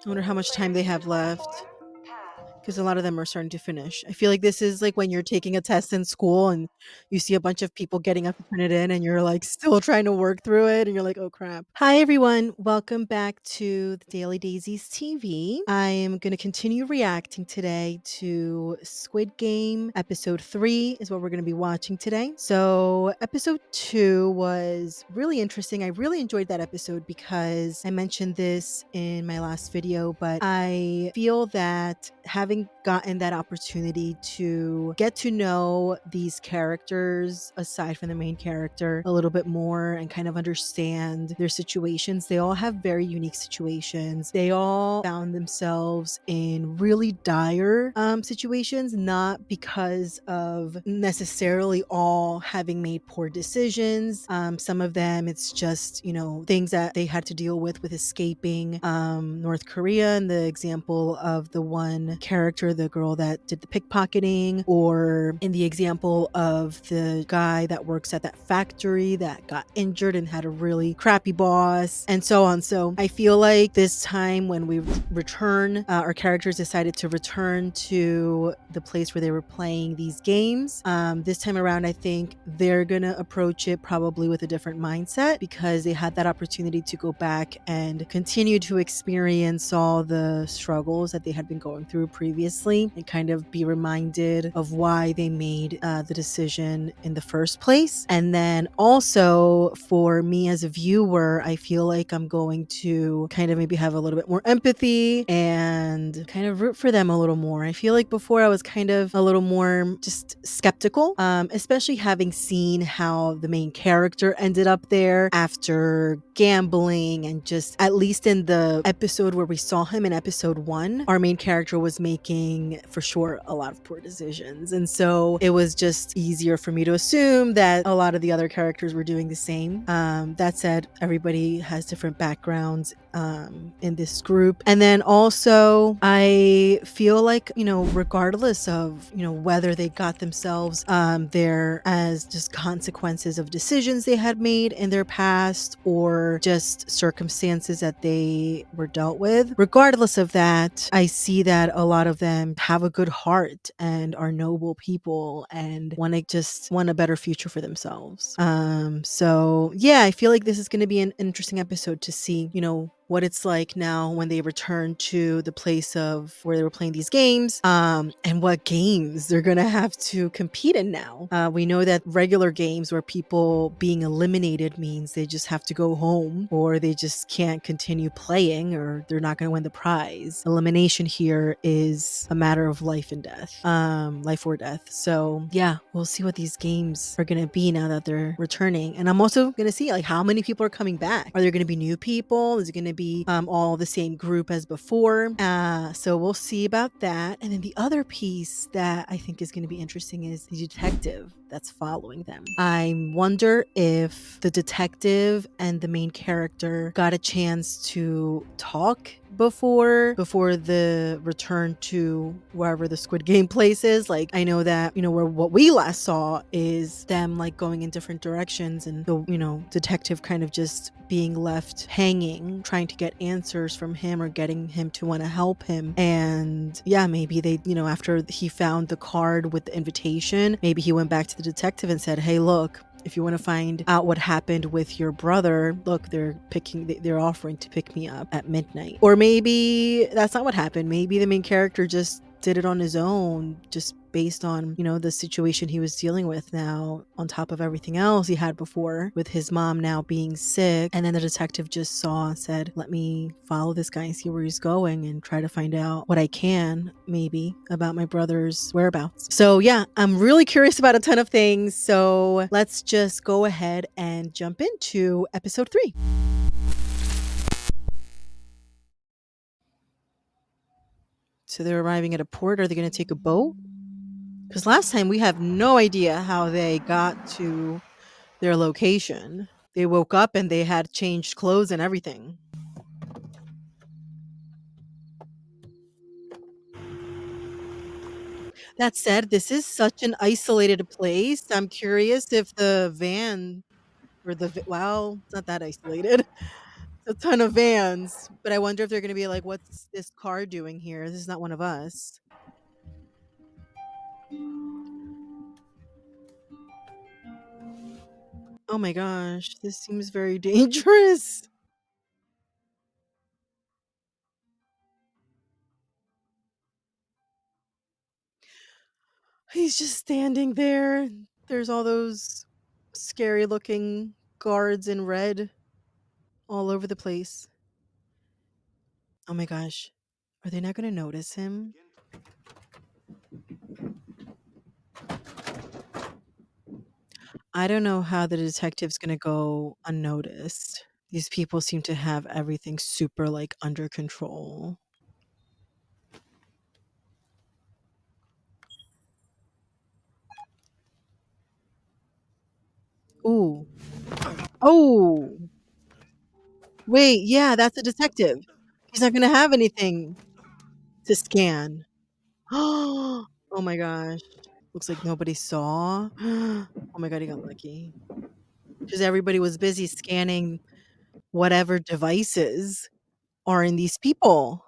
I wonder how much time they have left. Because a lot of them are starting to finish. I feel like this is like when you're taking a test in school and you see a bunch of people getting up to turn it in and you're like still trying to work through it and you're like, oh crap. Hi everyone. Welcome back to the Daily Daisies TV. I am going to continue reacting today to Squid Game. Episode 3 is what we're going to be watching today. So episode 2 was really interesting. I really enjoyed that episode because I mentioned this in my last video, but I feel that having gotten that opportunity to get to know these characters aside from the main character a little bit more and kind of understand their situations, they all have very unique situations. They all found themselves in really dire situations, not because of necessarily all having made poor decisions. Some of them, it's just, things that they had to deal with escaping North Korea, and the example of the one character, the girl that did the pickpocketing, or in the example of the guy that works at that factory that got injured and had a really crappy boss, and so on. So I feel like this time when we return, our characters decided to return to the place where they were playing these games. This time around, I think they're gonna approach it probably with a different mindset because they had that opportunity to go back and continue to experience all the struggles that they had been going through previously and kind of be reminded of why they made the decision in the first place. And then also for me as a viewer, I feel like I'm going to kind of maybe have a little bit more empathy and kind of root for them a little more. I feel like before I was kind of a little more just skeptical, especially having seen how the main character ended up there after gambling, and just at least in the episode where we saw him in episode 1, our main character was making for sure a lot of poor decisions, and so it was just easier for me to assume that a lot of the other characters were doing the same. That said, everybody has different backgrounds in this group, and then also I feel like, regardless of whether they got themselves there as just consequences of decisions they had made in their past or just circumstances that they were dealt with, regardless of that, I see that a lot of them have a good heart and are noble people and want a better future for themselves. So yeah, I feel like this is going to be an interesting episode to see, what it's like now when they return to the place of where they were playing these games, and what games they're gonna have to compete in now. We know that regular games where people being eliminated means they just have to go home or they just can't continue playing or they're not gonna win the prize. Elimination here is a matter of life and death, life or death. So yeah, we'll see what these games are gonna be now that they're returning. And I'm also gonna see like how many people are coming back. Are there gonna be new people? Is it gonna be all the same group as before? So we'll see about that. And then the other piece that I think is going to be interesting is the detective that's following them. I wonder if the detective and the main character got a chance to talk before the return to wherever the Squid Game place is. Like, I know that, where what we last saw is them like going in different directions and the, detective kind of just being left hanging, trying to get answers from him or getting him to want to help him. And yeah, maybe they, after he found the card with the invitation, maybe he went back to the detective and said, hey, look, if you want to find out what happened with your brother, look, they're offering to pick me up at midnight. Or maybe that's not what happened. Maybe the main character just did it on his own, just based on, the situation he was dealing with now, on top of everything else he had before with his mom now being sick. And then the detective just saw and said, let me follow this guy and see where he's going and try to find out what I can, maybe, about my brother's whereabouts. So yeah, I'm really curious about a ton of things. So let's just go ahead and jump into episode 3. So they're arriving at a port. Are they going to take a boat? Because last time we have no idea how they got to their location. They woke up and they had changed clothes and everything. That said, this is such an isolated place. I'm curious if the van or well, it's not that isolated. a ton of vans, but I wonder if they're gonna be like, "What's this car doing here? This is not one of us." Oh my gosh, this seems very dangerous. He's just standing there. There's all those scary looking guards in red all over the place. Oh my gosh. Are they not gonna notice him? I don't know how the detective's gonna go unnoticed. These people seem to have everything super, like, under control. Ooh. Oh! Wait, yeah, that's a detective. He's not gonna have anything to scan. Oh my gosh. Looks like nobody saw. Oh my god, he got lucky. Because everybody was busy scanning whatever devices are in these people.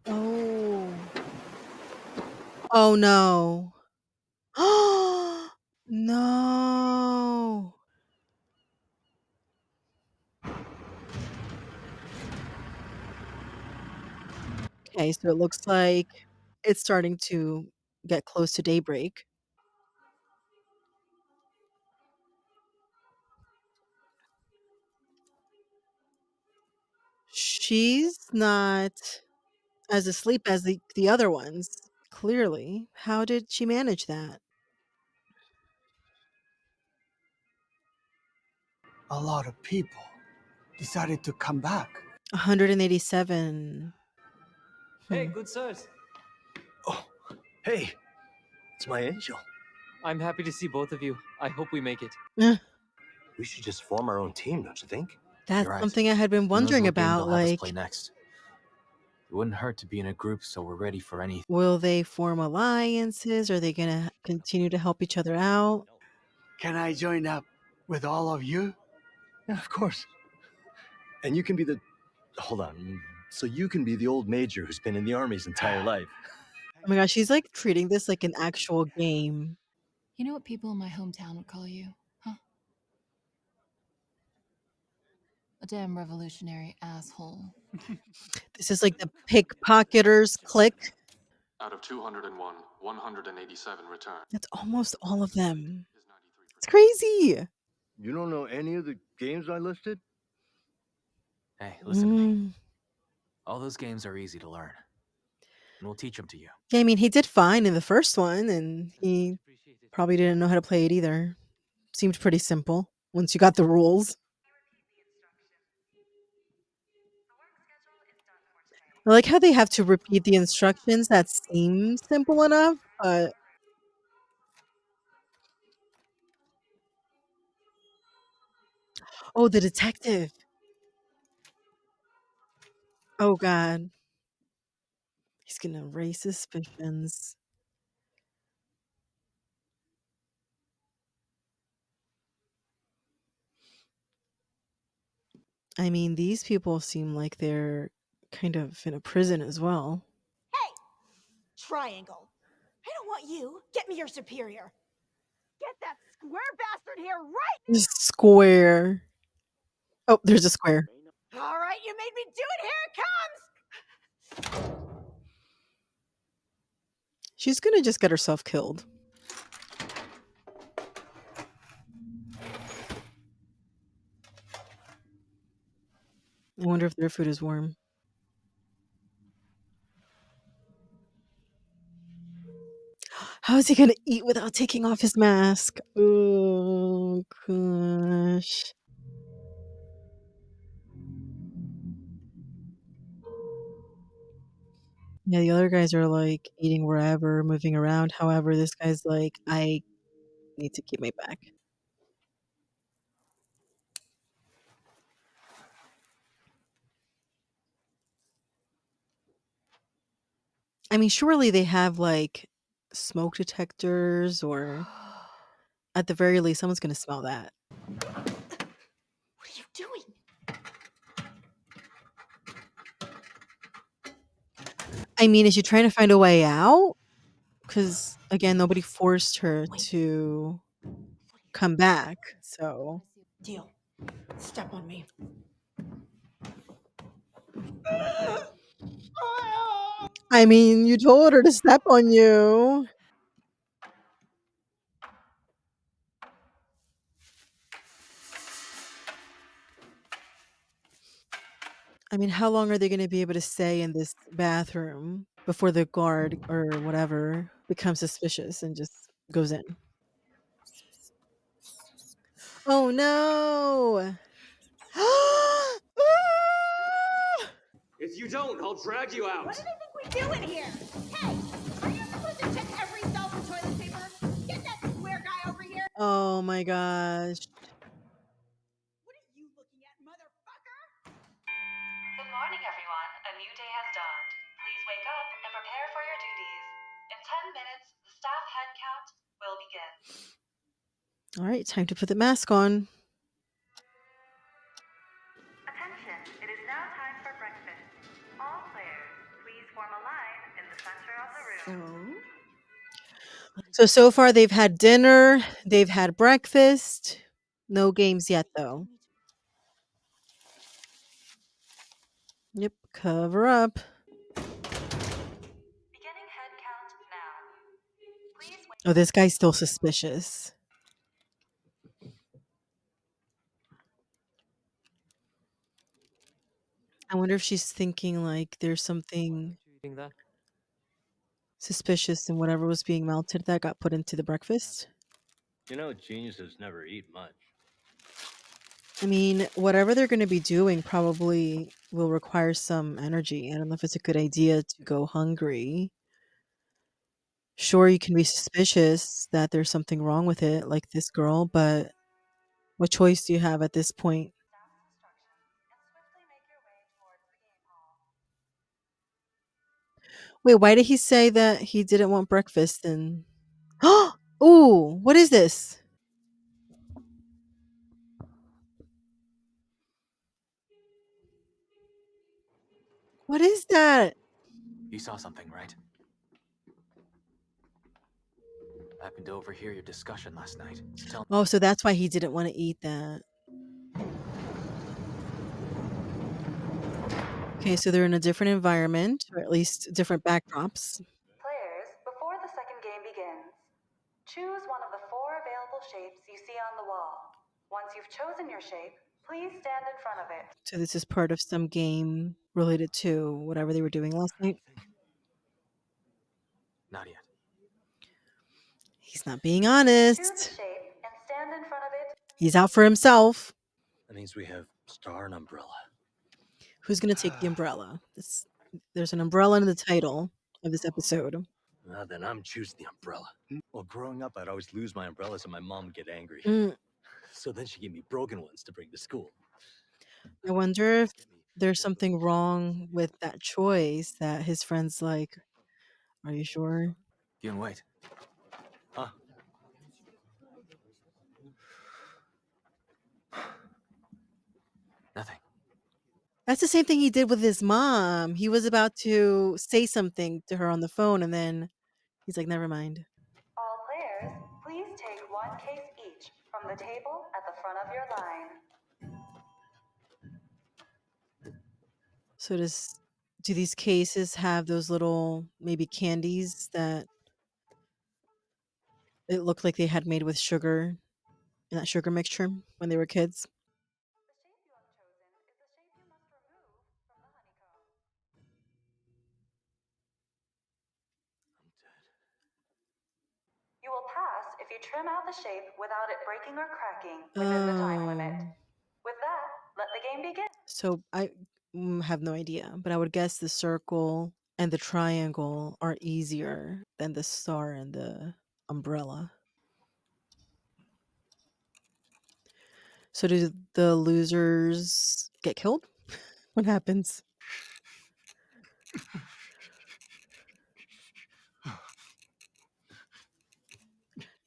Oh. Oh, no. No. Okay, so it looks like it's starting to get close to daybreak. She's not as asleep as the other ones, clearly. How did she manage that? A lot of people decided to come back. 187. Hey, Hmm. good sirs. Oh, hey, it's my angel. I'm happy to see both of you. I hope we make it. Eh, We should just form our own team, don't you think? that's You're right. something I had been Who knows wondering what game about, they'll have us play like, next? It wouldn't hurt to be in a group so we're ready for anything. will they form alliances? Are they gonna continue to help each other out? Can I join up with all of you? Yeah, of course. And you can be the. Hold on. So you can be the old major who's been in the army his entire life. Oh my gosh, she's, like, treating this like an actual game. You know what people in my hometown would call you, huh? A damn revolutionary asshole. This is like the pickpocketers clique. Out of 201, 187 returned. That's almost all of them. It's crazy. You don't know any of the games I listed? Hey, listen to me. Mm. All those games are easy to learn, and we'll teach them to you. Yeah, I mean, he did fine in the first one, and he probably didn't know how to play it either. Seemed pretty simple once you got the rules. I like how they have to repeat the instructions that seem simple enough, but oh, the detective. Oh god. He's gonna raise suspicions. I mean, these people seem like they're kind of in a prison as well. Hey! Triangle. I don't want you. Get me your superior. Get that square bastard here right Square. Oh, there's a square. now! All right, you made me do it. Here it comes. She's gonna just get herself killed. I wonder if their food is warm. How is he gonna eat without taking off his mask? Oh gosh. Yeah, the other guys are like eating wherever, moving around. However, this guy's like, I need to keep my back. I mean, surely they have like smoke detectors or At the very least, someone's gonna smell that. What are you doing? I mean, is she trying to find a way out? Because again, nobody forced her Wait. to come back, so Deal. Step on me. I mean, you told her to step on you. I mean, how long are they gonna be able to stay in this bathroom before the guard or whatever becomes suspicious and just goes in? Oh, no. If you don't, I'll drag you out. What do they think we do in here? Hey, are you supposed to check every cell for toilet paper? Get that square guy over here. Oh my gosh. What are you looking at, motherfucker? Good morning, everyone. A new day has dawned. Please wake up and prepare for your duties. In 10 minutes, the staff head count will begin. All right, time to put the mask on. Attention, it is now time for breakfast. All players, please form a line in the center of the room. So far they've had dinner, they've had breakfast. No games yet, though. Yep, cover up. Beginning head count now. Please wait. Oh, this guy's still suspicious. I wonder if she's thinking like there's something You eating that? suspicious in whatever was being melted that got put into the breakfast. You know, geniuses never eat much. I mean, whatever they're going to be doing probably will require some energy. I don't know if it's a good idea to go hungry. Sure, you can be suspicious that there's something wrong with it, like this girl, but what choice do you have at this point? Staff's instructions and swiftly make your way towards the game hall. Wait, why did he say that he didn't want breakfast and Ooh, what is this? What is that? You saw something, right? I happened to overhear your discussion last night. So tell Oh, so that's why he didn't want to eat that. Okay, so they're in a different environment, or at least different backdrops. Players, before the second game begins, choose one of the 4 available shapes you see on the wall. Once you've chosen your shape, please stand in front of it. So this is part of some game related to whatever they were doing last night. Not yet. He's not being Choose a honest. shape and stand in front of it. He's out for himself. That means we have star and umbrella. Who's going to take the umbrella? There's an umbrella in the title of this episode. Then I'm choosing the umbrella. Well, growing up, I'd always lose my umbrellas and my mom would get angry. Mm, So then she gave me broken ones to bring to school. I wonder if Get me there's good something ones. wrong with that choice that his friend's like, are you sure? You can wait. Huh? Nothing. That's the same thing he did with his mom. He was about to say something to her on the phone and then he's like, never mind. All players, please take 1 case each from the table at the front of your line. So do these cases have those little maybe candies that it looked like they had made with sugar in that sugar mixture when they were kids? The shape you have chosen is the shape you must remove from the honeycomb. I'm dead. You will pass if you trim out the shape without it breaking or cracking within the time limit. Oh. With that, let the game begin. So I have no idea, but I would guess the circle and the triangle are easier than the star and the umbrella. So do the losers get killed? What happens?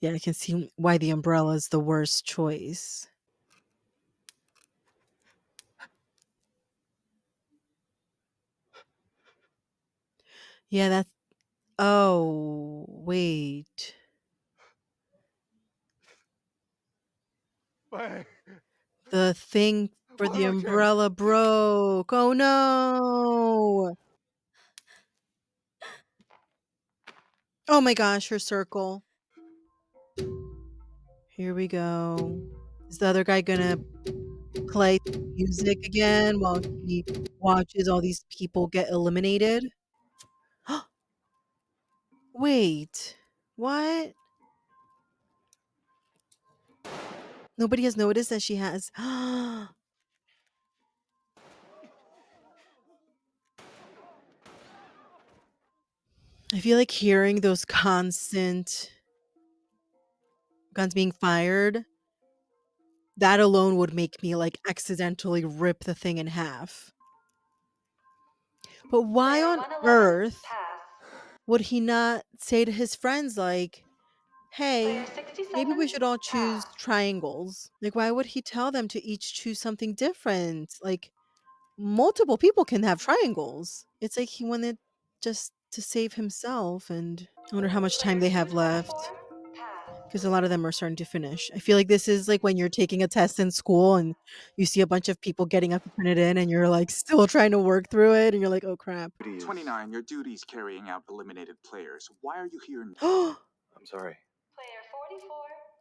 Yeah, I can see why the umbrella is the worst choice. Yeah, that's oh, wait. Why? The thing for Why the I can't? umbrella broke. Oh, no. Oh my gosh, her circle. Here we go. Is the other guy gonna play music again while he watches all these people get eliminated? Wait, what? Nobody has noticed that she has I feel like hearing those constant guns being fired, that alone would make me, like, accidentally rip the thing in half. But why Player on 111, earth pass. would he not say to his friends, like, Player "Hey, maybe we 67, should all pass. choose triangles." Like, why would he tell them to each choose something different? Like, multiple people can have triangles. It's like he wanted just to save himself, and I wonder how much time Player they have 224, left, pass. because a lot of them are starting to finish. I feel like this is like when you're taking a test in school and you see a bunch of people getting up to turn it in and you're, like, still trying to work through it, and you're like, "Oh, crap." 29, your duty's carrying out eliminated players. Why are you here I'm sorry. Player 44,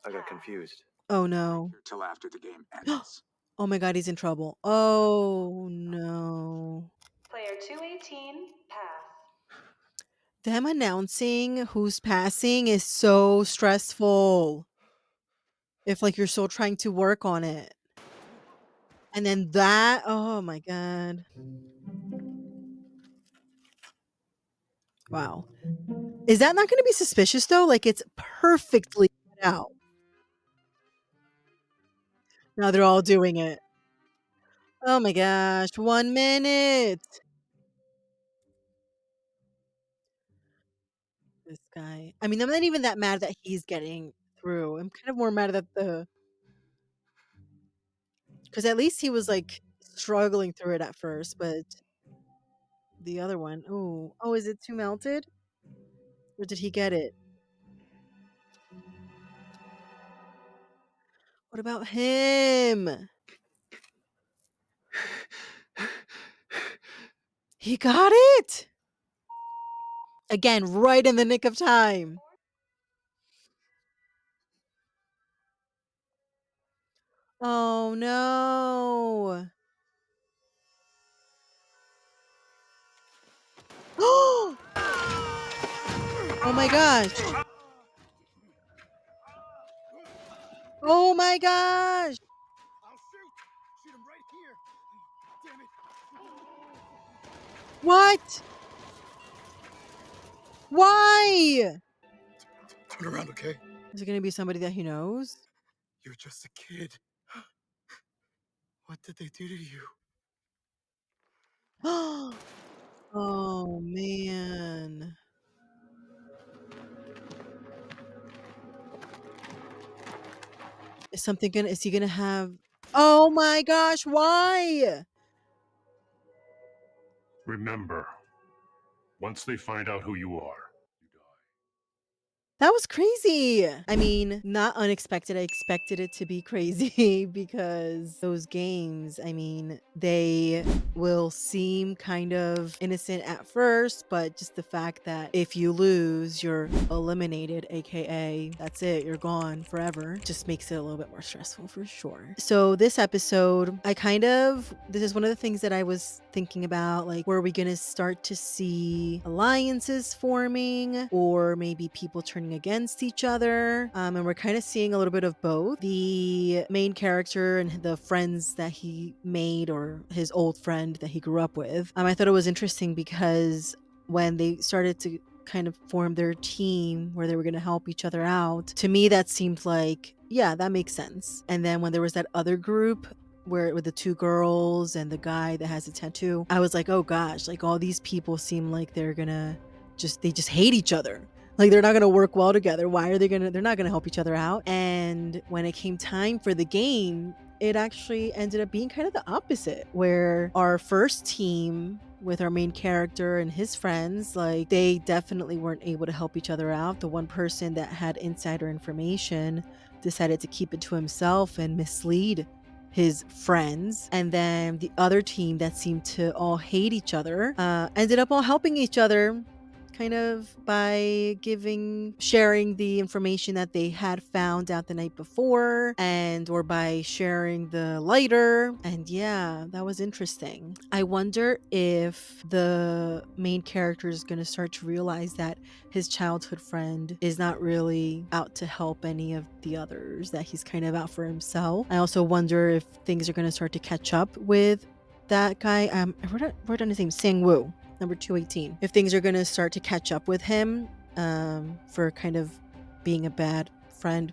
I got pass. confused. Oh, no. till after the game ends? Oh my god, he's in trouble. Oh, no. Player 218, pass. Them announcing who's passing is so stressful if, like, you're still trying to work on it. And then that oh my god. Wow. Is that not gonna be suspicious, though? Like, it's perfectly cut out. Now they're all doing it. Oh my gosh, 1 minute. This guy. I mean, I'm not even that mad that he's getting through. I'm kind of more mad at the 'cause at least he was, like, struggling through it at first, but the other one, ooh. Oh, is it too melted? Or did he get it? What about him? He got it! Again, right in the nick of time. Oh, no. Oh my gosh. Oh my gosh. I'll shoot! Shoot him right here! Damn it! What? Why? Turn around, okay? Is it gonna be somebody that he knows? You're just a kid. What did they do to you? Oh, man. Is he gonna have oh my gosh, why? Remember, once they find out who you are, you die. That was crazy. I mean, not unexpected. I expected it to be crazy because those games, I mean, they will seem kind of innocent at first, but just the fact that if you lose, you're eliminated, aka that's it, you're gone forever, just makes it a little bit more stressful for sure. So this episode, this is one of the things that I was thinking about, like, were we gonna start to see alliances forming or maybe people turning against each other? And we're kind of seeing a little bit of both. The main character and the friends that he made, or his old friend that he grew up with. I thought it was interesting because when they started to kind of form their team where they were going to help each other out, to me that seemed like, yeah, that makes sense. And then when there was that other group where with the two girls and the guy that has a tattoo, I was like, oh gosh, like all these people seem like they're gonna they just hate each other. Like they're not gonna work well together. Why are they gonna? They're not gonna help each other out. And when it came time for the game, it actually ended up being kind of the opposite, where our first team with our main character and his friends, like they definitely weren't able to help each other out. The one person that had insider information decided to keep it to himself and mislead his friends, and then the other team that seemed to all hate each other ended up all helping each other, kind of by sharing the information that they had found out the night before, and or by sharing the lighter. And yeah, that was interesting. I wonder if the main character is going to start to realize that his childhood friend is not really out to help any of the others, that he's kind of out for himself. I also wonder if things are going to start to catch up with that guy. I wrote down his name, Sang Woo, number 218. If things are going to start to catch up with him for kind of being a bad friend,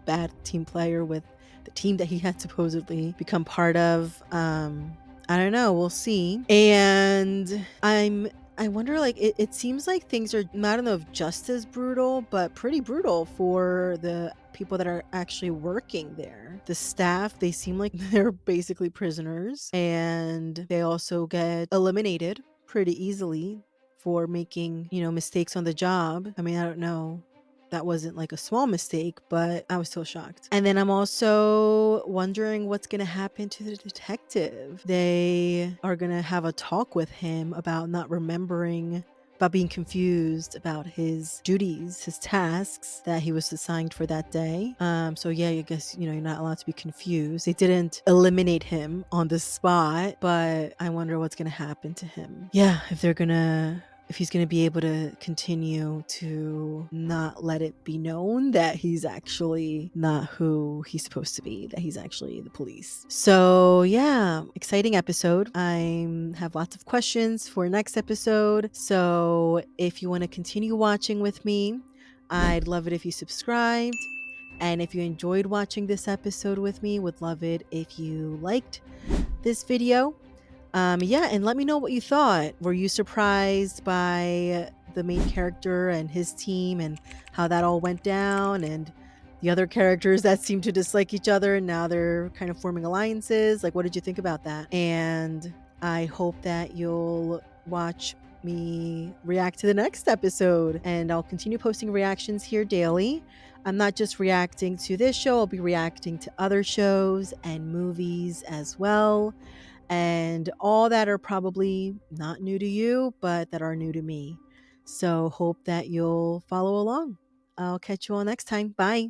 bad team player with the team that he had supposedly become part of. I don't know. We'll see. And I wonder, like, it seems like things are, I don't know if just as brutal, but pretty brutal for the people that are actually working there. The staff, they seem like they're basically prisoners, and they also get eliminated pretty easily for making, mistakes on the job. I mean, I don't know. That wasn't like a small mistake, but I was still shocked. And then I'm also wondering what's going to happen to the detective. They are going to have a talk with him about not remembering, about being confused about his duties, his tasks that he was assigned for that day. So yeah, I guess, you're not allowed to be confused. They didn't eliminate him on the spot, but I wonder what's going to happen to him. Yeah, if he's going to be able to continue to not let it be known that he's actually not who he's supposed to be, that he's actually the police. So yeah, exciting episode. I have lots of questions for next episode. So if you want to continue watching with me, I'd love it if you subscribed. And if you enjoyed watching this episode with me, would love it if you liked this video. Yeah, and let me know what you thought. Were you surprised by the main character and his team and how that all went down, and the other characters that seem to dislike each other and now they're kind of forming alliances? Like, what did you think about that? And I hope that you'll watch me react to the next episode, and I'll continue posting reactions here daily. I'm not just reacting to this show, I'll be reacting to other shows and movies as well, and all that are probably not new to you, but that are new to me. So hope that you'll follow along. I'll catch you all next time. Bye.